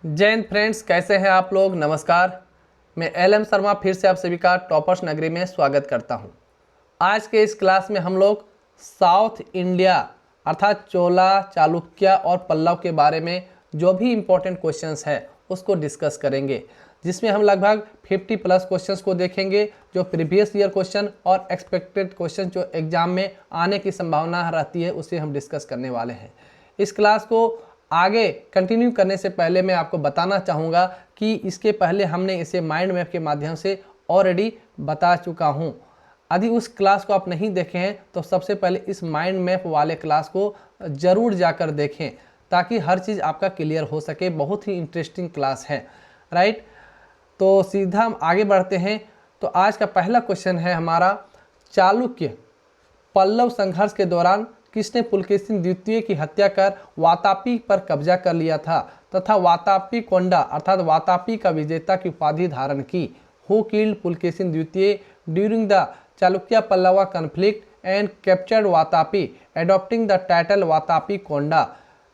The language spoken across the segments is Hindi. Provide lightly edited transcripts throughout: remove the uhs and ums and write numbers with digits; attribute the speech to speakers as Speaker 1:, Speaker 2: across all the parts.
Speaker 1: जय हिंद फ्रेंड्स, कैसे हैं आप लोग। नमस्कार। मैं एल शर्मा फिर से आप सभी का टॉपर्स नगरी में स्वागत करता हूं। आज के इस क्लास में हम लोग साउथ इंडिया अर्थात चोला, चालुक्य और पल्लव के बारे में जो भी इम्पोर्टेंट क्वेश्चंस है उसको डिस्कस करेंगे, जिसमें हम लगभग 50 प्लस क्वेश्चंस को देखेंगे जो प्रीवियस ईयर क्वेश्चन और एक्सपेक्टेड क्वेश्चन जो एग्जाम में आने की संभावना रहती है उसे हम डिस्कस करने वाले हैं। इस क्लास को आगे कंटिन्यू करने से पहले मैं आपको बताना चाहूँगा कि इसके पहले हमने इसे माइंड मैप के माध्यम से ऑलरेडी बता चुका हूँ। यदि उस क्लास को आप नहीं देखे हैं तो सबसे पहले इस माइंड मैप वाले क्लास को ज़रूर जाकर देखें ताकि हर चीज़ आपका क्लियर हो सके। बहुत ही इंटरेस्टिंग क्लास है, राइट। तो सीधा हम आगे बढ़ते हैं। तो आज का पहला क्वेश्चन है हमारा, चालुक्य पल्लव संघर्ष के दौरान किसने पुलकेशिन द्वितीय की हत्या कर वातापी पर कब्जा कर लिया था तथा वातापी कोंडा अर्थात वातापी का विजेता की उपाधि धारण की। हु किल्ड पुलकेशिन द्वितीय during the Chalukya Pallava conflict and captured Vatapi adopting the title Vatapi Konda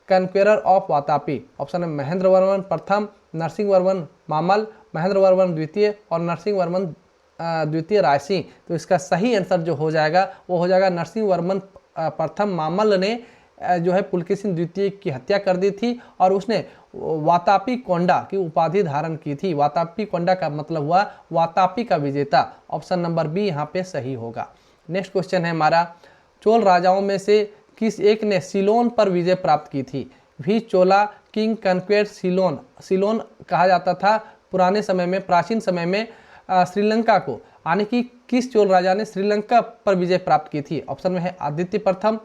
Speaker 1: conqueror of Vatapi. Option है महेंद्र वर्मन प्रथम, नरसिंह वर्मन मामल, महेंद्र वर्मन द्वितीय और नरसिंह वर्मन द्वितीय रायसिंह। तो इसका सही आंसर जो हो जाएगा वो हो जाएगा नरसिंह वर्मन प्रथम मामल ने जो है पुलकेशिन द्वितीय की हत्या कर दी थी और उसने वातापी कोंडा की उपाधि धारण की थी। वातापी कोंडा का मतलब हुआ वातापी का विजेता। ऑप्शन नंबर बी यहाँ पे सही होगा। नेक्स्ट क्वेश्चन है हमारा, चोल राजाओं में से किस एक ने सीलोन पर विजय प्राप्त की थी। भी Chola king conquest Ceylon. Ceylon कहा जाता था पुराने समय में, प्राचीन समय में श्रीलंका को, यानी कि किस चोल राजा ने श्रीलंका पर विजय प्राप्त की थी। ऑप्शन में है आदित्य प्रथम,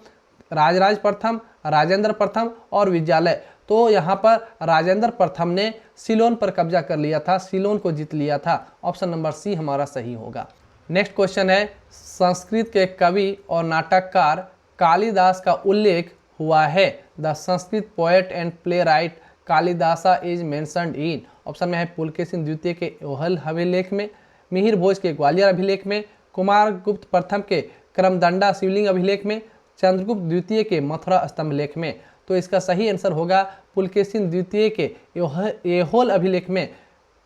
Speaker 1: राजराज प्रथम, राजेंद्र प्रथम और विजयालय। तो यहाँ पर राजेंद्र प्रथम ने सीलोन पर कब्जा कर लिया था, सीलोन को जीत लिया था। ऑप्शन नंबर सी हमारा सही होगा। नेक्स्ट क्वेश्चन है, संस्कृत के कवि और नाटककार कालिदास का उल्लेख हुआ है। The Sanskrit poet and playwright Kalidasa is mentioned in. Option में है पुलकेशिन द्वितीय के ओहल अभिलेख में, मिहिर भोज के ग्वालियर अभिलेख में, कुमार गुप्त प्रथम के क्रमदंडा शिवलिंग अभिलेख में, चंद्रगुप्त द्वितीय के मथुरा स्तंभ लेख में। तो इसका सही आंसर होगा पुलकेशिन द्वितीय के एहोल अभिलेख में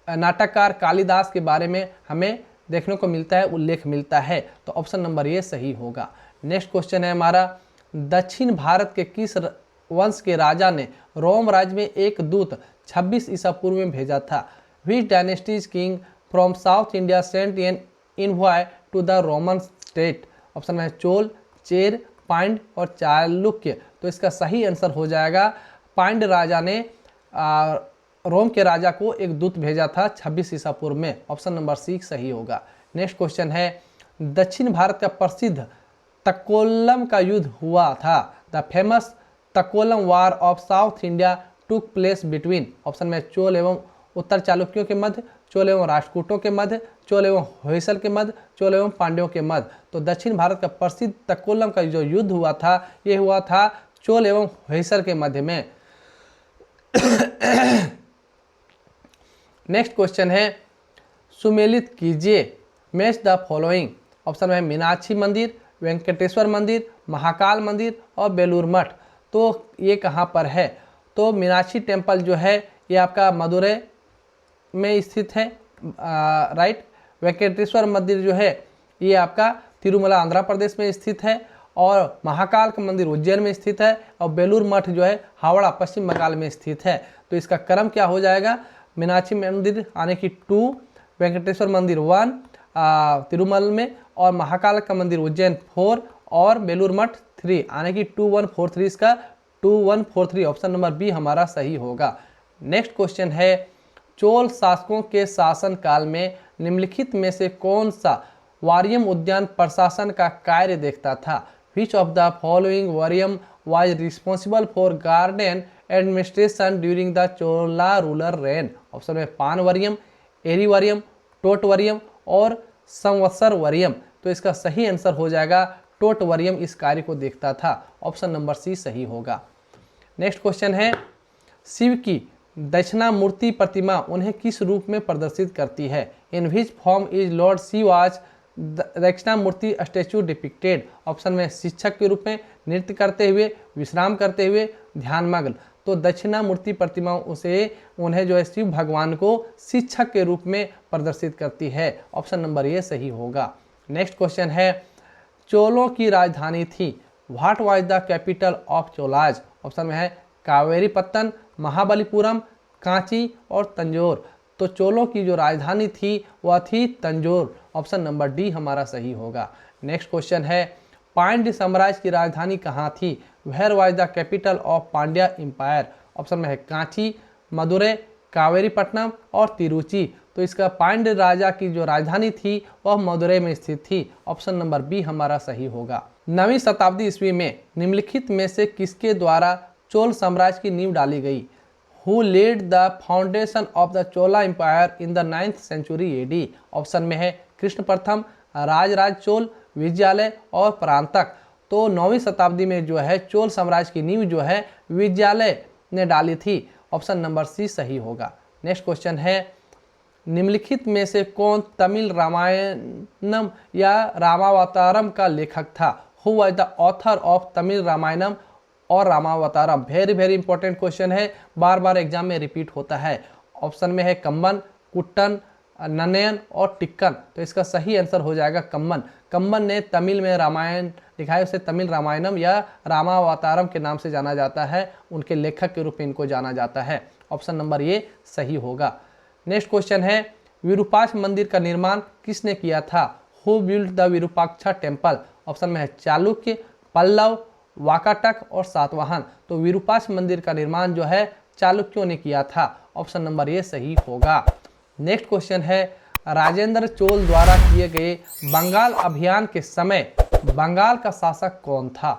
Speaker 1: नाटककार कालिदास के बारे में हमें देखने को मिलता है, उल्लेख मिलता है। तो ऑप्शन नंबर ये सही होगा। नेक्स्ट क्वेश्चन है हमारा, दक्षिण भारत के किस वंश के राजा ने रोम राज्य में एक दूत 26 ईसा पूर्व में भेजा था। Which dynasties king from South India sent an envoy to the Roman state. Option में चोल, चेर, पांड्य और चालुक्य। तो इसका सही आंसर हो जाएगा पांड्य राजा ने रोम के राजा को एक दूत भेजा था 26 ईसा पूर्व में। ऑप्शन नंबर सी सही होगा। नेक्स्ट क्वेश्चन है, दक्षिण भारत का प्रसिद्ध तकोलम का युद्ध हुआ था। The famous Takolam war of South India took place between. Option में चोल एवं उत्तर चालुक्यों के मध्य, चोल एवं राष्ट्रकूटों के मध्य, चोल एवं होयसल के मध्य, चोल एवं पांड्यों के मध्य। तो दक्षिण भारत का प्रसिद्ध तकोलम का जो युद्ध हुआ था ये हुआ था चोल एवं होयसल के मध्य में। नेक्स्ट क्वेश्चन है, सुमेलित कीजिए, मैच द फॉलोइंग। ऑप्शन में है मीनाक्षी मंदिर, वेंकटेश्वर मंदिर, महाकाल मंदिर और बेलूर मठ। तो ये कहाँ पर है। तो मीनाक्षी टेम्पल जो है ये आपका मदुरै में स्थित है, राइट। वेंकटेश्वर मंदिर जो है ये आपका तिरुमला आंध्र प्रदेश में स्थित है और महाकाल का मंदिर उज्जैन में स्थित है और बेलूर मठ जो है हावड़ा पश्चिम बंगाल में स्थित है। तो इसका क्रम क्या हो जाएगा, मीनाक्षी मंदिर आने की 2, वेंकटेश्वर मंदिर 1 तिरुमल में और महाकाल का मंदिर उज्जैन 4 और बेलूर मठ 3 आने की 2143। इसका 2143 ऑप्शन नंबर बी हमारा सही होगा। नेक्स्ट क्वेश्चन है, चोल शासकों के शासन काल में निम्नलिखित में से कौन सा वारियम उद्यान प्रशासन का कार्य देखता था। Which of the following variyam was responsible for garden administration during the Chola ruler reign. Option में पान वरियम, एरी वरियम, टोट वरियम और संवत्सर वरियम। तो इसका सही आंसर हो जाएगा टोट वरियम इस कार्य को देखता था। ऑप्शन नंबर सी सही होगा। नेक्स्ट क्वेश्चन है, शिव की दक्षिणामूर्ति प्रतिमा उन्हें किस रूप में प्रदर्शित करती है। In which form is lord Shiva as Dakshinamurti statue depicted. Option में शिक्षक के रूप में, नृत्य करते हुए, विश्राम करते हुए, ध्यानमग्न। तो दक्षिणामूर्ति प्रतिमा उन्हें जो है शिव भगवान को शिक्षक के रूप में प्रदर्शित करती है। ऑप्शन नंबर ए सही होगा। नेक्स्ट क्वेश्चन है, चोलों की राजधानी थी, what was the capital of Cholas? Option में है कावेरीपत्तन, महाबलीपुरम, कांची और तंजौर। तो चोलों की जो राजधानी थी वह थी तंजौर। ऑप्शन नंबर डी हमारा सही होगा। नेक्स्ट क्वेश्चन है, पांड्य साम्राज्य की राजधानी कहाँ थी? Where was the capital of Pandya empire? Option में है कांची, मदुरै, कावेरीपट्टनम और तिरुचि। तो इसका पांड्य राजा की जो राजधानी थी वह मदुरै में स्थित थी। ऑप्शन नंबर बी हमारा सही होगा। 9वीं शताब्दी ईस्वी में निम्नलिखित में से किसके द्वारा चोल साम्राज्य की नींव डाली गई? Who laid the foundation of the Chola Empire in the 9th century AD? Option में है कृष्ण प्रथम, राजराज चोल, विजयालय और परांतक। तो 9वीं शताब्दी में जो है चोल साम्राज्य की नींव जो है विजयालय ने डाली थी। ऑप्शन नंबर सी सही होगा। नेक्स्ट क्वेश्चन है, निम्नलिखित में से कौन तमिल रामायणम या रामावतारम का लेखक था? Who was the author of Tamil Ramayanam और रामावतारम? वेरी इंपॉर्टेंट क्वेश्चन है, बार बार एग्जाम में रिपीट होता है। ऑप्शन में है कम्बन, कुट्टन, नन्नयन और टिक्कन। तो इसका सही आंसर हो जाएगा कम्बन। कम्बन ने तमिल में रामायण लिखा है, उसे तमिल रामायणम या रामावतारम के नाम से जाना जाता है। उनके लेखक के रूप में इनको जाना जाता है। ऑप्शन नंबर ये सही होगा। नेक्स्ट क्वेश्चन है, विरूपाक्ष मंदिर का निर्माण किसने किया था? Who build the Virupaksha temple? Option में है चालुक्य, पल्लव, वाकाटक और सातवाहन। तो विरूपाक्ष मंदिर का निर्माण जो है चालुक्यों ने किया था। ऑप्शन नंबर ए सही होगा। नेक्स्ट क्वेश्चन है, राजेंद्र चोल द्वारा किए गए बंगाल अभियान के समय बंगाल का शासक कौन था?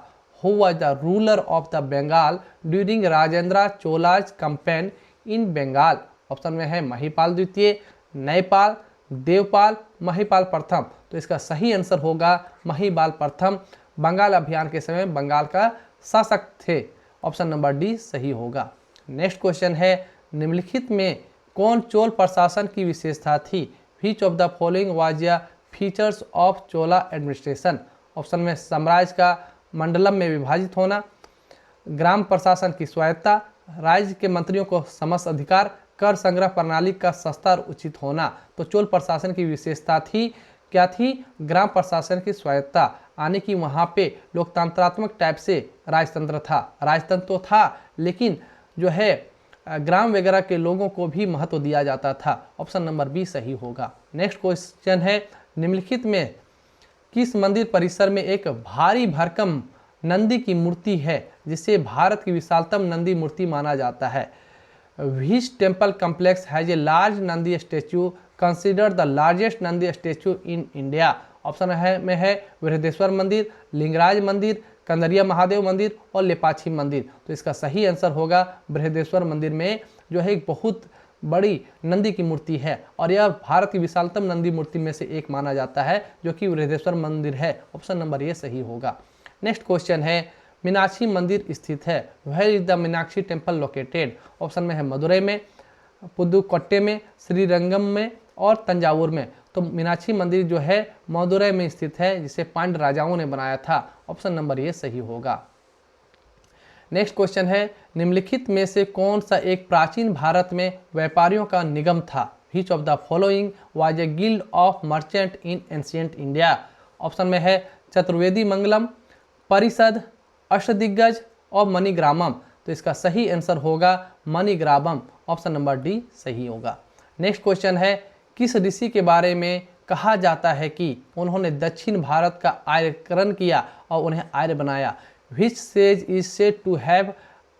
Speaker 1: Who was the ruler of the Bengal during Rajendra Chola's campaign in Bengal? Option में है महिपाल द्वितीय, नयपाल, देवपाल, महिपाल प्रथम। तो इसका सही आंसर होगा महिपाल प्रथम। बंगाल अभियान के समय बंगाल का शासक थे। ऑप्शन नंबर डी सही होगा। नेक्स्ट क्वेश्चन है, निम्नलिखित में कौन चोल प्रशासन की विशेषता थी? Which of the following was a features of Chola administration? Option में साम्राज्य का मंडलम में विभाजित होना, ग्राम प्रशासन की स्वायत्ता, राज्य के मंत्रियों को समस्त अधिकार, कर संग्रह प्रणाली का सस्ता और उचित होना। तो चोल प्रशासन की विशेषता थी क्या थी? ग्राम प्रशासन की स्वायत्ता, यानी कि वहाँ पे लोकतंत्रात्मक टाइप से राजतंत्र था। राजतंत्र तो था लेकिन जो है ग्राम वगैरह के लोगों को भी महत्व दिया जाता था। ऑप्शन नंबर बी सही होगा। नेक्स्ट क्वेश्चन है, निम्नलिखित में किस मंदिर परिसर में एक भारी भरकम नंदी की मूर्ति है जिसे भारत की विशालतम नंदी मूर्ति माना जाता है? Which temple complex has a large Nandi statue considered the largest Nandi statue in India? Option में है बृहदेश्वर मंदिर, लिंगराज मंदिर, कंदरिया महादेव मंदिर और लेपाक्षी मंदिर। तो इसका सही आंसर होगा बृहदेश्वर मंदिर में जो है एक बहुत बड़ी नंदी की मूर्ति है और यह भारत की विशालतम नंदी मूर्ति में से एक माना जाता है जो कि बृहदेश्वर मंदिर है। ऑप्शन नंबर ये सही होगा। नेक्स्ट क्वेश्चन है, मीनाक्षी मंदिर स्थित है, where is the Meenakshi temple located? Option में है मदुरै में, पुदुकोट्टई में, श्रीरंगम में और तंजावुर में। तो मीनाक्षी मंदिर जो है मदुरै में स्थित है जिसे पांड्य राजाओं ने बनाया था। ऑप्शन नंबर ये सही होगा। नेक्स्ट क्वेश्चन है, निम्नलिखित में से कौन सा एक प्राचीन भारत में व्यापारियों का निगम था? Which of the following was a guild of merchant in ancient India? Option में है चतुर्वेदी मंगलम, परिषद, अष्टदिग्गज और मणिग्रामम। तो इसका सही आंसर होगा मणिग्रामम। ऑप्शन नंबर डी सही होगा। नेक्स्ट क्वेश्चन है, किस ऋषि के बारे में कहा जाता है कि उन्होंने दक्षिण भारत का आर्यकरण किया और उन्हें आर्य बनाया? Which sage is said to have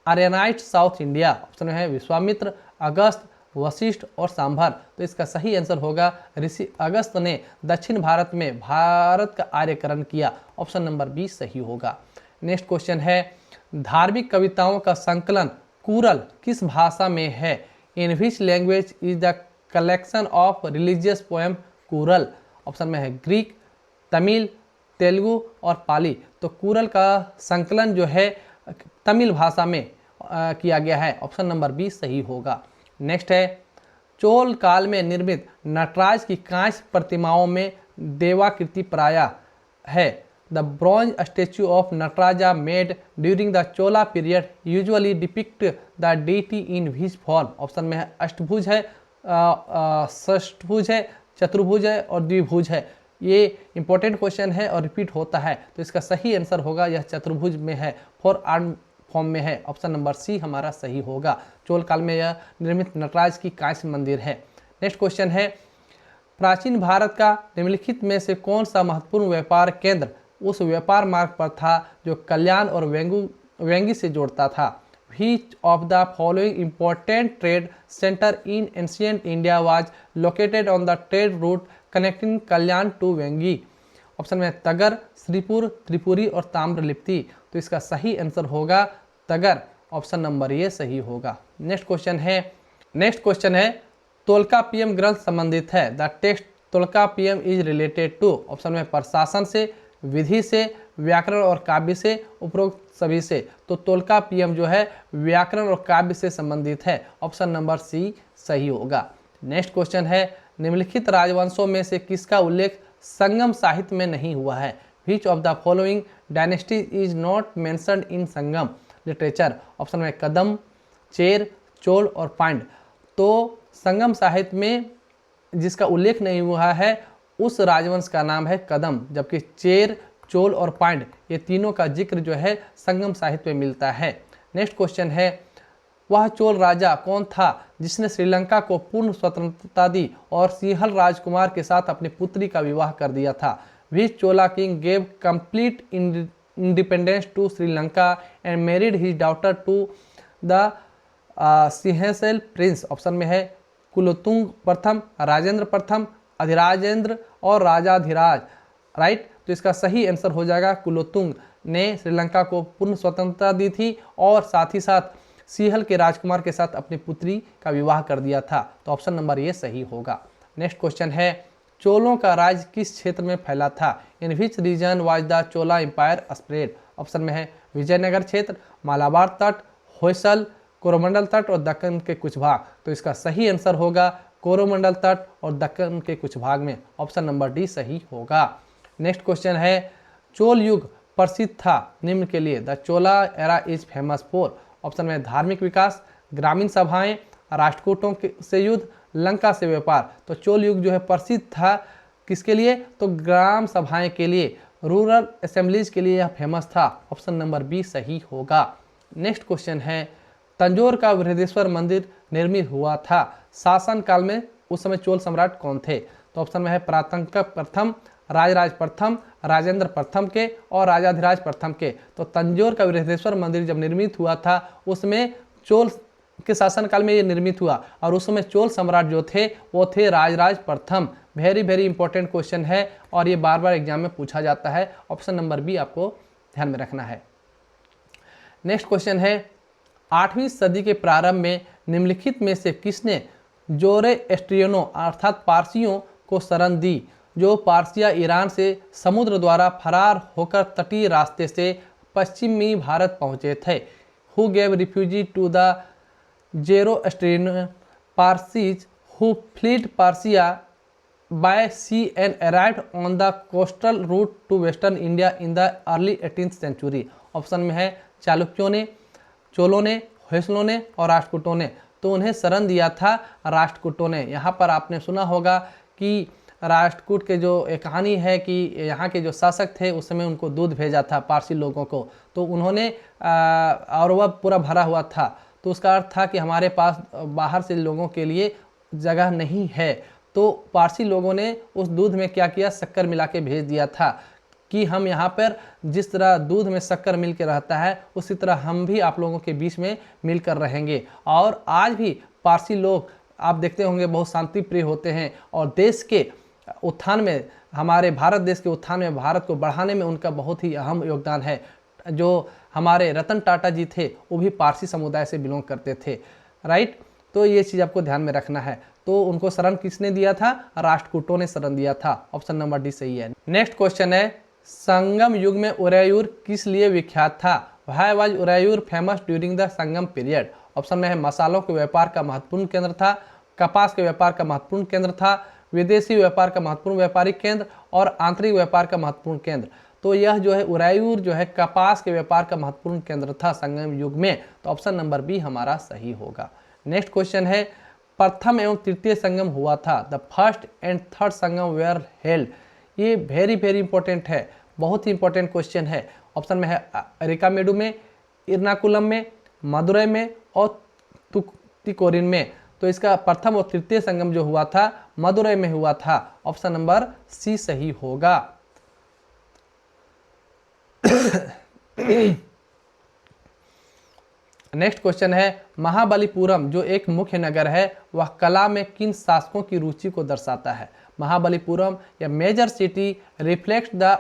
Speaker 1: Aryanized South India? Option में है विश्वामित्र, अगस्त, वशिष्ठ और सांभर। तो इसका सही आंसर होगा ऋषि अगस्त ने दक्षिण भारत में भारत का आर्यकरण किया। ऑप्शन नंबर बी सही होगा। नेक्स्ट क्वेश्चन है, धार्मिक कविताओं का संकलन कुरल किस भाषा में है? In which language is the collection of religious poem Kural? Option में है ग्रीक, तमिल, तेलुगु और पाली। तो कुरल का संकलन जो है तमिल भाषा में किया गया है। ऑप्शन नंबर बी सही होगा। नेक्स्ट है, चोल काल में निर्मित नटराज की कांस्य प्रतिमाओं में देवाकृति प्राय है। The bronze statue of Nataraja made during the Chola period usually depict the deity in which form? Option में है अष्टभुज है, षष्ठभुज है, चतुर्भुज है और द्विभुज है। ये इंपॉर्टेंट क्वेश्चन है और रिपीट होता है, तो इसका सही आंसर होगा यह चतुर्भुज में है, 4 आर्म फॉर्म में है। ऑप्शन नंबर सी हमारा सही होगा। चोल काल में यह निर्मित नटराज की कांस्य मंदिर है। नेक्स्ट क्वेश्चन है, प्राचीन भारत का निम्नलिखित में से कौन सा महत्वपूर्ण व्यापार केंद्र उस व्यापार मार्ग पर था जो कल्याण और वेंगी से जोड़ता था? Which of the following important trade center in ancient India was located on the trade route connecting Kalyan to Vengi? Option में तगर, श्रीपुर, त्रिपुरी और ताम्रलिप्ति। तो इसका सही आंसर होगा तगर। ऑप्शन नंबर ये सही होगा। नेक्स्ट क्वेश्चन है तोलकापियम ग्रंथ संबंधित है। The text Tolkappiyam is related to? Option में प्रशासन से, विधि से, व्याकरण और काव्य से, उपरोक्त सभी से। तो तोलकापियम जो है व्याकरण और काव्य से संबंधित है। ऑप्शन नंबर सी सही होगा। नेक्स्ट क्वेश्चन है निम्नलिखित राजवंशों में से किसका उल्लेख संगम साहित्य में नहीं हुआ है? Which of the following dynasties is not mentioned in Sangam literature? Option में कदम, चेर, चोल और पांड्य। तो संगम साहित्य में जिसका उल्लेख नहीं हुआ है उस राजवंश का नाम है कदम, जबकि चेर, चोल और पांड्य ये तीनों का जिक्र जो है संगम साहित्य में मिलता है। नेक्स्ट क्वेश्चन है वह चोल राजा कौन था जिसने श्रीलंका को पूर्ण स्वतंत्रता दी और सिंहल राजकुमार के साथ अपनी पुत्री का विवाह कर दिया था? Which Chola king gave complete independence to Sri Lanka and married his daughter to the Sinhala prince? Option में है कुलोतुंग प्रथम, राजेंद्र प्रथम, अधिराजेंद्र और राजाधिराज। राइट, तो इसका सही आंसर हो जाएगा कुलोतुंग ने श्रीलंका को पूर्ण स्वतंत्रता दी थी और साथ ही साथ सिंहल के राजकुमार के साथ अपनी पुत्री का विवाह कर दिया था। तो ऑप्शन नंबर ये सही होगा। नेक्स्ट क्वेश्चन है चोलों का राज किस क्षेत्र में फैला था? In which region was the Chola empire spread? Option में है विजयनगर क्षेत्र, मालाबार तट, होयसल, कोरोमंडल तट और दक्कन के कुछ भाग। तो इसका सही आंसर होगा कोरोमंडल तट और दक्कन के कुछ भाग में। ऑप्शन नंबर डी सही होगा। नेक्स्ट क्वेश्चन है चोल युग प्रसिद्ध था निम्न के लिए? The Chola era is famous for? Option में धार्मिक विकास, ग्रामीण सभाएं, राष्ट्रकूटों से युद्ध, लंका से व्यापार। तो चोल युग जो है प्रसिद्ध था किसके लिए? तो ग्राम सभाएं के लिए, रूरल असेंबलीज के लिए यह फेमस था। ऑप्शन नंबर बी सही होगा। नेक्स्ट क्वेश्चन है तंजौर का बृहदेश्वर मंदिर निर्मित हुआ था शासन काल में, उस समय चोल सम्राट कौन थे? तो ऑप्शन में है प्रातंक प्रथम, राजराज प्रथम, राजेंद्र प्रथम के और राजाधिराज प्रथम के। तो तंजौर का बृहदेश्वर मंदिर जब निर्मित हुआ था उसमें चोल के शासनकाल में ये निर्मित हुआ और उस समय चोल सम्राट जो थे वो थे राजराज प्रथम। वेरी वेरी इंपॉर्टेंट क्वेश्चन है और ये बार बार एग्जाम में पूछा जाता है। ऑप्शन नंबर बी आपको ध्यान में रखना है। नेक्स्ट क्वेश्चन है 8वीं सदी के प्रारंभ में निम्नलिखित में से किसने जोरेस्ट्रियनों अर्थात पारसियों को शरण दी जो पारसिया ईरान से समुद्र द्वारा फरार होकर तटीय रास्ते से पश्चिमी भारत पहुँचे थे? Who gave refugee to the Zoroastrian Parsis who fled Persia by sea and arrived on the coastal route to western India in the early 18th century? Option में है चालुक्यों ने, चोलों ने, होयसलों ने और राष्ट्रकूटों ने। तो उन्हें शरण दिया था राष्ट्रकूटों ने। यहाँ पर आपने सुना होगा कि राष्ट्रकूट के जो एक कहानी है कि यहाँ के जो शासक थे उस समय उनको दूध भेजा था पारसी लोगों को, तो उन्होंने और वह पूरा भरा हुआ था, तो उसका अर्थ था कि हमारे पास बाहर से लोगों के लिए जगह नहीं है। तो पारसी लोगों ने उस दूध में क्या किया, शक्कर मिला के भेज दिया था कि हम यहाँ पर जिस तरह दूध में शक्कर मिल के रहता है उसी तरह हम भी आप लोगों के बीच में मिलकर रहेंगे। और आज भी पारसी लोग आप देखते होंगे बहुत शांति प्रिय होते हैं और देश के उत्थान में, हमारे भारत देश के उत्थान में, भारत को बढ़ाने में उनका बहुत ही अहम योगदान है। जो हमारे रतन टाटा जी थे वो भी पारसी समुदाय से बिलोंग करते थे। राइट, तो ये चीज़ आपको ध्यान में रखना है। तो उनको शरण किसने दिया था? राष्ट्रकूटों ने शरण दिया था। ऑप्शन नंबर डी सही है। नेक्स्ट क्वेश्चन है संगम युग में उरैयूर किस लिए विख्यात था? Why was Uraiyur famous during the Sangam period? Option में है मसालों के व्यापार का महत्वपूर्ण केंद्र था, कपास के व्यापार का महत्वपूर्ण केंद्र था, विदेशी व्यापार का महत्वपूर्ण व्यापारिक केंद्र और आंतरिक व्यापार का महत्वपूर्ण केंद्र। तो यह जो है उरायूर जो है कपास के व्यापार का महत्वपूर्ण केंद्र था संगम युग में। तो ऑप्शन नंबर बी हमारा सही होगा। नेक्स्ट क्वेश्चन है प्रथम एवं तृतीय संगम हुआ था, the first and third Sangam where held. ये वेरी वेरी इंपॉर्टेंट है, बहुत ही इंपॉर्टेंट क्वेश्चन है। ऑप्शन में है अरिकामेडु में, इर्नाकुलम में, मदुरै में और तुतिकोरिन में। तो इसका प्रथम और तृतीय संगम जो हुआ था मदुरै में हुआ था। ऑप्शन नंबर सी सही होगा। नेक्स्ट क्वेश्चन है महाबलीपुरम जो एक मुख्य नगर है वह कला में किन शासकों की रुचि को दर्शाता है। महाबलीपुरम या major city reflect the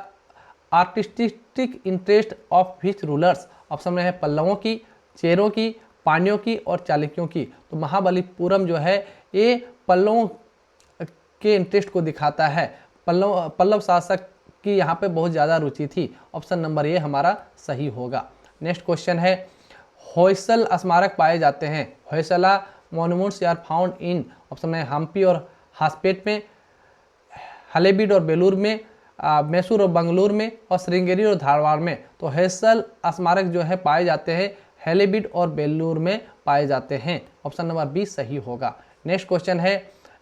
Speaker 1: artistic interest of which rulers. Option में है पल्लवों की, चेरों की, पांड्यों की और चालुक्यों की। तो महाबलीपुरम जो है ये पल्लवों के इंटरेस्ट को दिखाता है। पल्लव शासक की यहाँ पे बहुत ज़्यादा रुचि थी। ऑप्शन नंबर ए हमारा सही होगा। नेक्स्ट क्वेश्चन है होयसल स्मारक पाए जाते हैं। Hoysala monuments are found in. Option में हम्पी और हासपेट में, हलेबीड और बेलूर में, मैसूर और बंगलुरु में और श्रृंगेरी और धारवाड़ में। तो होयसल स्मारक जो है पाए जाते हैं हेलेबीड और बेलूर में पाए जाते हैं। ऑप्शन नंबर बी सही होगा। नेक्स्ट क्वेश्चन है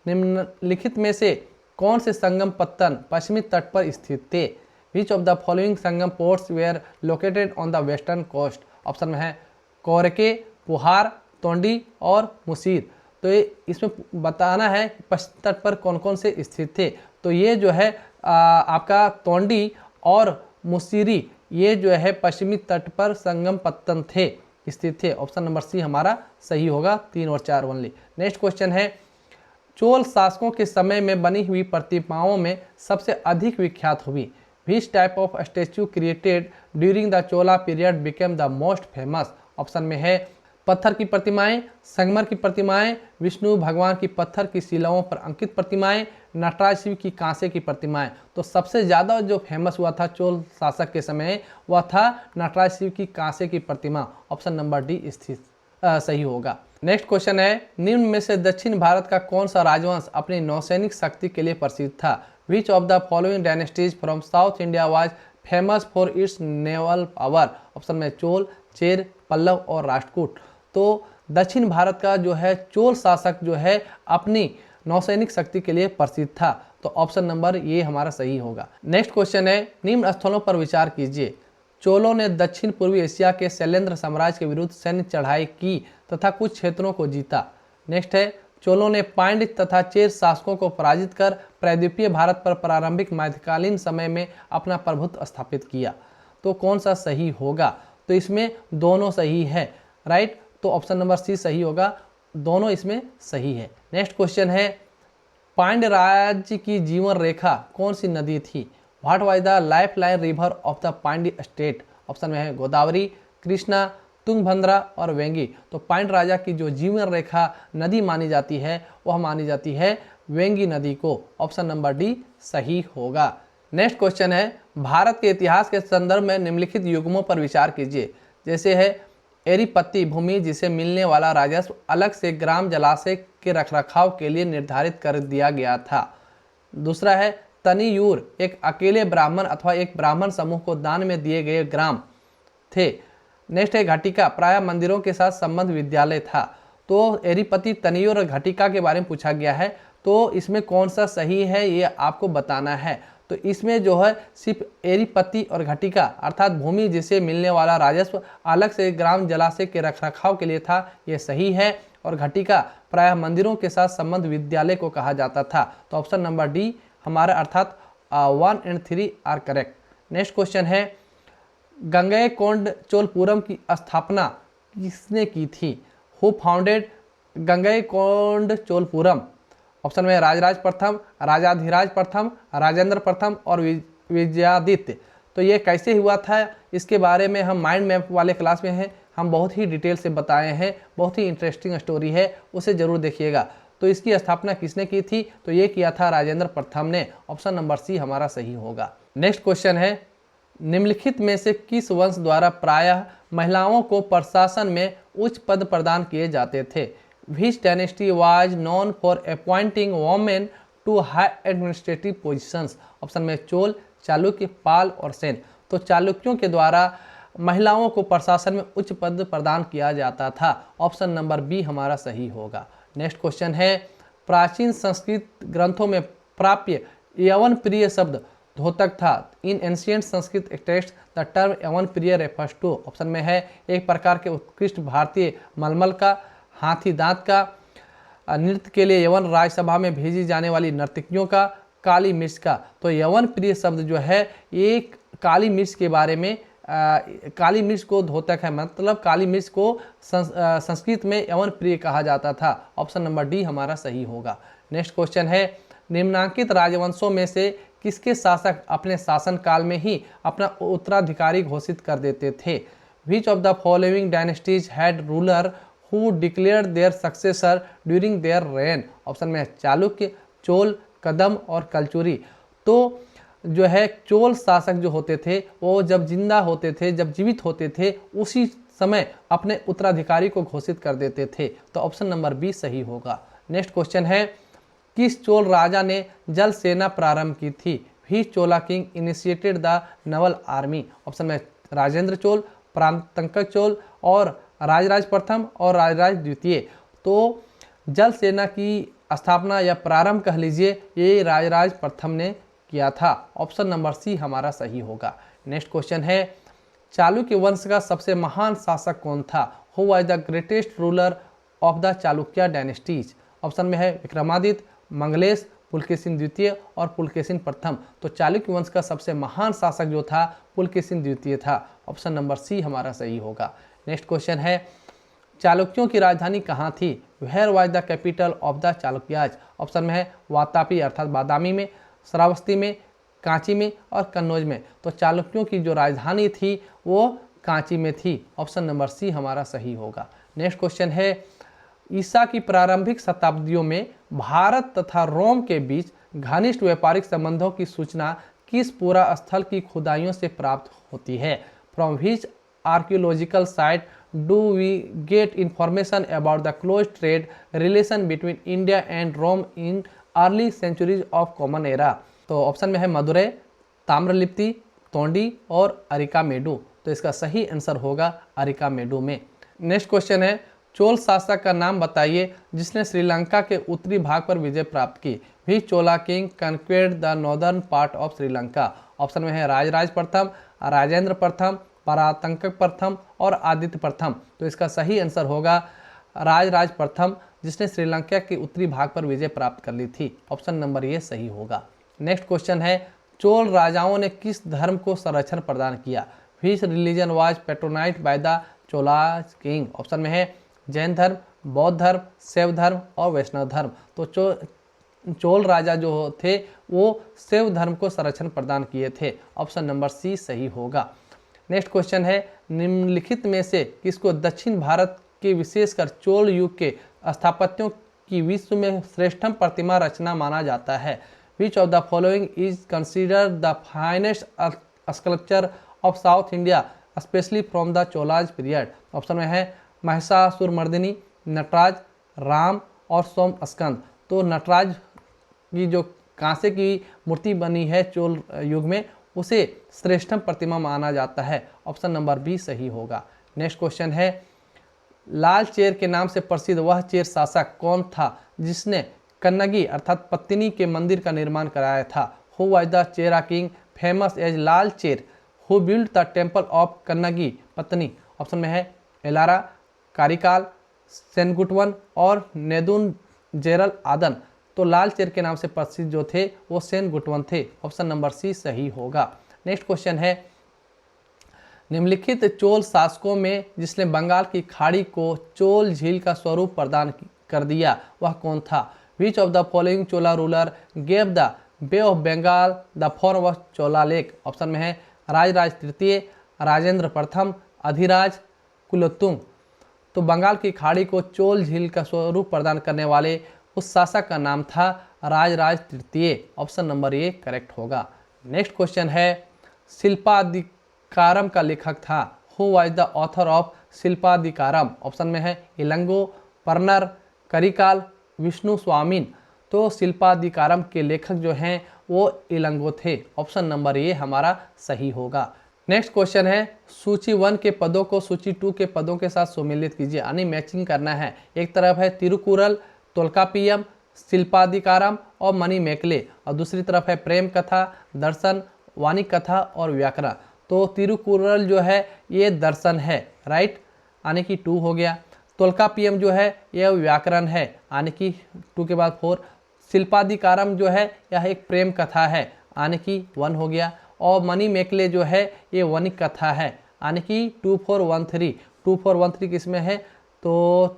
Speaker 1: निम्नलिखित में से कौन से संगम पत्तन पश्चिमी तट पर स्थित थे। Which of the following Sangam ports were located on the western coast. Option में है कोरके, पुहार, तोंडी और मुसीर। तो ये इसमें बताना है पश्चिमी तट पर कौन कौन से स्थित थे। तो ये जो है आपका तोंडी और मुसीरी ये जो है पश्चिमी तट पर संगम पत्तन थे स्थित थे। ऑप्शन नंबर सी हमारा सही होगा। 3 और 4 ओनली। नेक्स्ट क्वेश्चन है चोल शासकों के समय में बनी हुई प्रतिमाओं में सबसे अधिक विख्यात हुई। Which type of statue created during the Chola period became the most famous. Option में है पत्थर की प्रतिमाएं, संगमर की प्रतिमाएं, विष्णु भगवान की पत्थर की शिलाओं पर अंकित प्रतिमाएं, नटराज शिव की कांसे की प्रतिमाएं। तो सबसे ज़्यादा जो फेमस हुआ था चोल शासक के समय वह था नटराज शिव की कांसे की प्रतिमा। ऑप्शन नंबर डी सही होगा। नेक्स्ट क्वेश्चन है निम्न में से दक्षिण भारत का कौन सा राजवंश अपनी नौसैनिक शक्ति के लिए प्रसिद्ध था। Which of the following dynasties from South India was famous for its naval power. Option में चोल, चेर, पल्लव और राष्ट्रकूट। तो दक्षिण भारत का जो है चोल शासक जो है अपनी नौसैनिक शक्ति के लिए प्रसिद्ध था। तो ऑप्शन नंबर ये हमारा सही होगा। नेक्स्ट क्वेश्चन है निम्न स्थलों पर विचार कीजिए। चोलों ने दक्षिण पूर्वी एशिया के शैलेंद्र साम्राज्य के विरुद्ध सैन्य चढ़ाई की तथा कुछ क्षेत्रों को जीता। नेक्स्ट है चोलों ने पांड्य तथा चेर शासकों को पराजित कर प्रायद्वीपीय भारत पर प्रारंभिक मध्यकालीन समय में अपना प्रभुत्व स्थापित किया। तो कौन सा सही होगा। तो इसमें दोनों सही है, राइट। तो ऑप्शन नंबर सी सही होगा, दोनों इसमें सही है। नेक्स्ट क्वेश्चन है पांड्य राज्य की जीवन रेखा कौन सी नदी थी। What was the life line river of the Pandya state. Option में है गोदावरी, कृष्णा, तुंगभद्रा और वेंगी। तो पांड्य राजा की जो जीवन रेखा नदी मानी जाती है वह मानी जाती है वेंगी नदी को। ऑप्शन नंबर डी सही होगा। नेक्स्ट क्वेश्चन है भारत के इतिहास के संदर्भ में निम्नलिखित युग्मों पर विचार कीजिए। जैसे है एरीपत्ती भूमि जिसे मिलने वाला राजस्व अलग से ग्राम जलाशय के रखरखाव के लिए निर्धारित कर दिया गया था। दूसरा है तनियूर एक अकेले ब्राह्मण अथवा एक ब्राह्मण समूह को दान में दिए गए ग्राम थे। नेक्स्ट है घटिका प्रायः मंदिरों के साथ संबंध विद्यालय था। तो एरीपति, तनियूर और घटिका के बारे में पूछा गया है। तो इसमें कौन सा सही है ये आपको बताना है। तो इसमें जो है सिर्फ एरीपति और घटिका अर्थात भूमि जिसे मिलने वाला राजस्व अलग से ग्राम जलाशय के रखरखाव के लिए था ये सही है। और घटिका प्रायः मंदिरों के साथ संबंध विद्यालय को कहा जाता था। तो ऑप्शन नंबर डी हमारा अर्थात 1 और 3 आर करेक्ट। नेक्स्ट क्वेश्चन है गंगईकोंड चोलपुरम की स्थापना किसने की थी। Who founded Gangaikonda Cholapuram. Option में राजराज प्रथम, राजाधिराज प्रथम, राजेंद्र प्रथम और विजयादित्य। तो ये कैसे हुआ था इसके बारे में हम माइंड मैप वाले क्लास में हैं, हम बहुत ही डिटेल से बताए हैं। बहुत ही इंटरेस्टिंग स्टोरी है, उसे जरूर देखिएगा। तो इसकी स्थापना किसने की थी। तो ये किया था राजेंद्र प्रथम ने। ऑप्शन नंबर सी हमारा सही होगा। नेक्स्ट क्वेश्चन है निम्नलिखित में से किस वंश द्वारा प्रायः महिलाओं को प्रशासन में उच्च पद प्रदान किए जाते थे। Which dynasty was known for appointing women to high administrative positions. Option में चोल, चालुक्य, पाल और सेन। तो चालुक्यों के द्वारा महिलाओं को प्रशासन में उच्च पद प्रदान किया जाता था। ऑप्शन नंबर बी हमारा सही होगा। नेक्स्ट क्वेश्चन है, प्राचीन संस्कृत ग्रंथों में प्राप्य यवन प्रिय शब्द द्योतक था। In ancient Sanskrit text the term यवन प्रिय रेफर्स टू। ऑप्शन में है एक प्रकार के उत्कृष्ट भारतीय मलमल का, हाथी दांत का, नृत्य के लिए यवन राज्यसभा में भेजी जाने वाली नर्तकियों का, काली मिर्च का। तो यवन प्रिय शब्द जो है एक काली मिर्च के बारे में, काली मिर्च को द्योतक है, मतलब काली मिर्च को संस्कृत में यवन प्रिय कहा जाता था। ऑप्शन नंबर डी हमारा सही होगा। नेक्स्ट क्वेश्चन है, निम्नांकित राजवंशों में से किसके शासक अपने शासन काल में ही अपना उत्तराधिकारी घोषित कर देते थे? Which of the following dynasties had ruler who declared their successor during their reign? Option में चालुक्य, चोल, कदम और कलचुरी। तो जो है चोल शासक जो होते थे वो जब जिंदा होते थे, जब जीवित होते थे, उसी समय अपने उत्तराधिकारी को घोषित कर देते थे। तो ऑप्शन नंबर बी सही होगा। नेक्स्ट क्वेश्चन है, किस चोल राजा ने जल सेना प्रारंभ की थी? Which Chola king initiated the Naval army? Option में राजेंद्र चोल, परांतक चोल और राजराज प्रथम और राजराज द्वितीय। तो जल सेना की स्थापना या प्रारंभ कह लीजिए, ये राजराज प्रथम ने किया था। ऑप्शन नंबर सी हमारा सही होगा। नेक्स्ट क्वेश्चन है, चालुक्य वंश का सबसे महान शासक कौन था? Who was the greatest ruler of the Chalukya dynasties? Option में है विक्रमादित्य, मंगलेश, पुलकेशिन द्वितीय और पुलकेशिन प्रथम। तो चालुक्य वंश का सबसे महान शासक जो था पुलकेशिन द्वितीय था। ऑप्शन नंबर सी हमारा सही होगा। नेक्स्ट क्वेश्चन है, चालुक्यों की राजधानी कहाँ थी? Where was the capital of the Chalukyas? Option में है वातापी अर्थात बादामी में, श्रावस्ती में, कांची में और कन्नौज में। तो चालुक्यों की जो राजधानी थी वो कांची में थी। ऑप्शन नंबर सी हमारा सही होगा। नेक्स्ट क्वेश्चन है, ईसा की प्रारंभिक शताब्दियों में भारत तथा रोम के बीच घनिष्ठ व्यापारिक संबंधों की सूचना किस पूरा स्थल की खुदाइयों से प्राप्त होती है? From which archaeological site do we get information about the close trade relation between India and Rome in early centuries of common era? तो ऑप्शन में है मदुरै, ताम्रलिप्ति, तोंडी और अरिकामेडू। तो इसका सही आंसर होगा अरिकामेडू में। नेक्स्ट क्वेश्चन है, चोल शासक का नाम बताइए जिसने श्रीलंका के उत्तरी भाग पर विजय प्राप्त की? भी Chola king conquered the northern part of Sri Lanka? Option में है राजराज प्रथम, राजेंद्र प्रथम, परातंक प्रथम और आदित्य प्रथम। तो इसका सही आंसर होगा राजराज प्रथम, जिसने श्रीलंका के उत्तरी भाग पर विजय प्राप्त कर ली थी। ऑप्शन नंबर ये सही होगा। नेक्स्ट क्वेश्चन है, चोल राजाओं ने किस धर्म को संरक्षण प्रदान किया? Which religion was patronized by the Cholas king? Option में है जैन धर्म, बौद्ध धर्म, शैव धर्म और वैष्णव धर्म। तो चोल राजा जो थे वो शैव धर्म को संरक्षण प्रदान किए थे। ऑप्शन नंबर सी सही होगा। नेक्स्ट क्वेश्चन है, निम्नलिखित में से किसको दक्षिण भारत के विशेषकर चोल युग के स्थापत्यों की विश्व में श्रेष्ठतम प्रतिमा रचना माना जाता है? विच of the following is considered the finest sculpture of South India specially from the Cholas period? Option में है महिषासुरमर्दिनी, नटराज, राम और सोम स्कंद। तो नटराज की जो कांसे की मूर्ति बनी है चोल युग में, उसे श्रेष्ठतम प्रतिमा माना जाता है। ऑप्शन नंबर बी सही होगा। नेक्स्ट क्वेश्चन है, लाल चेर के नाम से प्रसिद्ध वह चेर शासक कौन था जिसने कन्नगी अर्थात पत्तिनी के मंदिर का निर्माण कराया था? Who was the Chera king famous as Lal Cher who build the temple of Kannagi Pattini? Option में है एलारा, कारिकाल, सेनगुटवन और नेदुन जेरल आदन। तो लाल चेर के नाम से प्रसिद्ध जो थे वो सेनगुटवन थे। ऑप्शन नंबर सी सही होगा। नेक्स्ट क्वेश्चन है, निम्नलिखित चोल शासकों में जिसने बंगाल की खाड़ी को चोल झील का स्वरूप प्रदान कर दिया वह कौन था? Which of the following Chola ruler gave the bay of Bengal the form of Chola lake? Option में है राजराज तृतीय, राजेंद्र प्रथम, अधिराज, कुलोत्तुंग। तो बंगाल की खाड़ी को चोल झील का स्वरूप प्रदान करने वाले उस शासक का नाम था राजराज तृतीय। ऑप्शन नंबर ए करेक्ट होगा। नेक्स्ट क्वेश्चन है, शिल्पाधिकारम का लेखक था? Who was the author of Silappadikaram? Option में है इलंगो, परनर, करिकाल, विष्णु स्वामीन। तो शिल्पाधिकारम के लेखक जो हैं वो इलंगो थे। ऑप्शन नंबर ए हमारा सही होगा। नेक्स्ट क्वेश्चन है सूची 1 के पदों को सूची 2 के पदों के साथ सम्मिलित कीजिए, यानी मैचिंग करना है। एक तरफ है तिरुकुरल, तोल्कापियम, शिल्पाधिकारम और मणिमेकले, और दूसरी तरफ है प्रेम कथा, दर्शन, वाणी कथा और व्याकरण। तो तिरुकुरल जो है ये दर्शन है, राइट, यानी कि 2 हो गया। तोल्कापियम जो है यह व्याकरण है, यानी कि 2 के बाद 4। शिल्पाधिकारम जो है यह एक प्रेम कथा है, यानी कि 1 हो गया। और मणिमेकले जो है ये वणिक कथा है, यानी कि 2 4 1 3। 2 4 1 3 किस में है? तो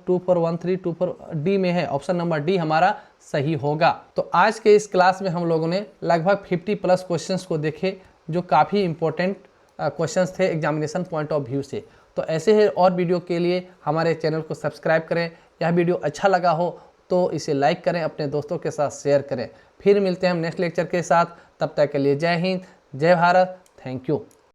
Speaker 1: 2 4 1 3 2 4 डी में है। ऑप्शन नंबर डी हमारा सही होगा। तो आज के इस क्लास में हम लोगों ने लगभग 50+ क्वेश्चंस को देखे, जो काफ़ी इंपॉर्टेंट क्वेश्चंस थे एग्जामिनेशन पॉइंट ऑफ व्यू से। तो ऐसे ही और वीडियो के लिए हमारे चैनल को सब्सक्राइब करें। यह वीडियो अच्छा लगा हो तो इसे लाइक करें, अपने दोस्तों के साथ शेयर करें। फिर मिलते हैं हम नेक्स्ट लेक्चर के साथ। तब तक के लिए जय हिंद, जय भारत, थैंक यू।